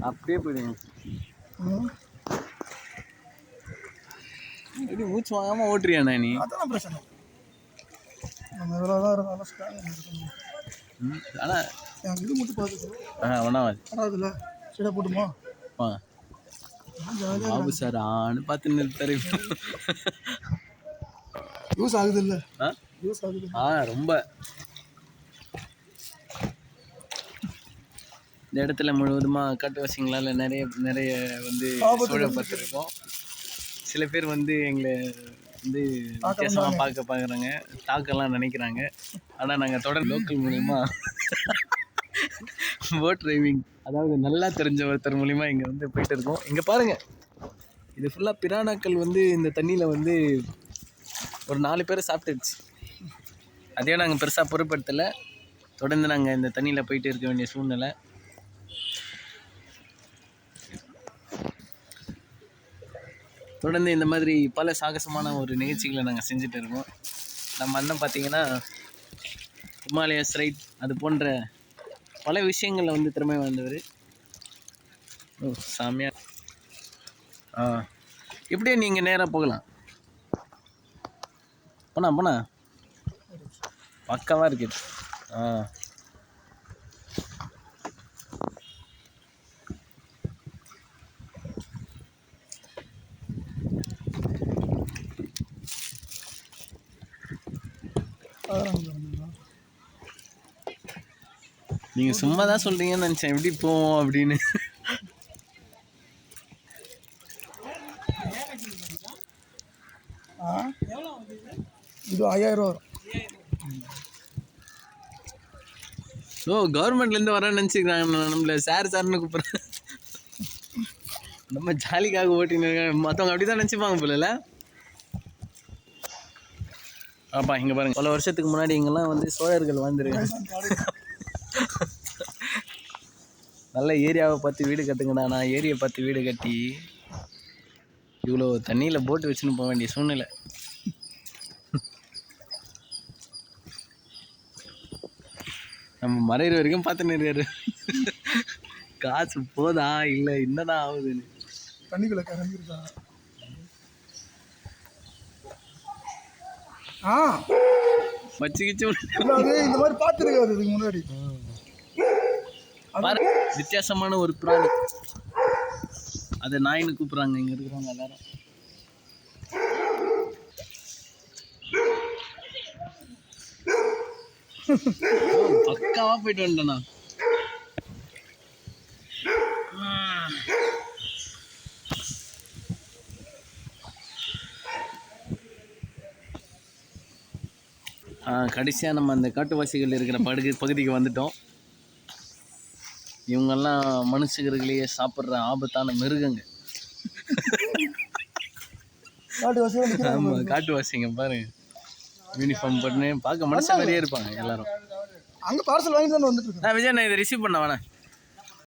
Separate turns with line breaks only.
அப்படியே போயிடுங்க. எப்படி மூச்சு வாங்காமல் ஓட்டுறியாண்ணா நீ?
அதான் பிரச்சனை. நம்ம எவ்வளோ தான் இருந்தாலும் ஸ்கேனிங் இருக்கும்.
ஆனால்
எனக்கு இது மட்டும் பார்த்துக்கோ.
ஒன்றாவது
வராதுல்ல, சீடா போட்டுமா?
பாபு சார் ஆன்னு பார்த்து நிறுத்தாரு.
யூஸ் ஆகுது இல்லை? யூஸ் ஆகுது.
ரொம்ப. இந்த இடத்துல முழுவதுமாக காட்டுவாசிங்களால் நிறைய நிறைய வந்து சூழப்பட்டிருக்கோம். சில பேர் வந்து எங்களை வந்து வித்தியாசமாக பார்க்குறாங்க, தாக்கெல்லாம் நினைக்கிறாங்க. ஆனால் நாங்கள் தொடர் லோக்கல் மூலிமா போட் டிரைவிங், அதாவது நல்லா தெரிஞ்ச ஒருத்தர் மூலிமா இங்கே வந்து போயிட்டு இருக்கோம். இங்கே பாருங்கள், இது ஃபுல்லாக பிரானாக்கள் வந்து இந்த தண்ணியில் வந்து ஒரு 4 பேர் சாப்பிட்டுருச்சு. அதையும் நாங்கள் பெருசாக பொருட்படுத்தலை. தொடர்ந்து நாங்கள் இந்த தண்ணியில் போயிட்டு இருக்க வேண்டிய சூழ்நிலை. தொடர்ந்து இந்த மாதிரி பல சாகசமான ஒரு நிகழ்ச்சிகளை நாங்கள் செஞ்சுட்டு இருக்கோம். நம்ம அண்ணன் பார்த்திங்கன்னா ஹிமாலயஸ் ரைட் அது போன்ற பல விஷயங்களில் வந்து திறமை வாய்ந்தவர். சாமியா. இப்படியே நீங்கள் நேராக போகலாம். போனா பக்காவாக இருக்குது. நீங்கள் சும்மா தான் சொல்கிறீங்கன்னு நினச்சேன் எப்படி போவோம் அப்படின்னு.
இது 5000 வரும்.
கவர்மெண்ட்லேருந்து வரேன்னு நினச்சிக்கிறாங்க. நம்மள சார்னு கூப்பிட்றேன். நம்ம ஜாலிக்காக ஓட்டின்னு இருக்காங்க. மற்றவங்க அப்படி தான் நினச்சிப்பாங்க போல. இங்கே பாருங்கள், பல வருஷத்துக்கு முன்னாடி இங்கெல்லாம் வந்து சோழர்கள் வாழ்ந்துருக்காங்க. நல்ல ஏரியாவை பார்த்து வீடு கட்டுங்கண்ணா. நான் ஏரியை பார்த்து வீடு கட்டி இவ்வளோ தண்ணியில் போட்டு வச்சுன்னு போக வேண்டிய சூழ்நிலை. நம்ம மறைகிற வரைக்கும் பார்த்துன்னு இருக்காரு. காசு போதா இல்லை என்னதான் ஆகுதுன்னு.
தண்ணிக்குள்ள கரைஞ்சிருக்கா?
வச்சுக்கிச்சு
இந்த மாதிரி பார்த்துருக்காது இதுக்கு முன்னாடி.
வித்தியாசமான ஒரு பிராணி, அதை நாயின்னு கூப்பிட்றாங்க இங்கே இருக்கிறவங்க எல்லாரும். பக்காவாக போயிட்டு வந்துட்டேண்ணா. கடைசியாக நம்ம அந்த காட்டுவாசிகள் இருக்கிற பகுதிக்கு வந்துட்டோம். இவங்கெல்லாம் மனுஷர்களையே சாப்பிட்ற ஆபத்தான மிருகங்க. ஆமாம், காட்டுவாசிங்க பாருங்க. யூனிஃபார்ம் போட்டுன்னு பார்க்க மனுஷன் மாதிரியே இருப்பாங்க எல்லாரும்.
அங்கே பார்சல் வாங்கி தான் வந்துட்டு இருக்கேன்.
விஜய், நான் இதை ரிசீவ் பண்ண வேணா.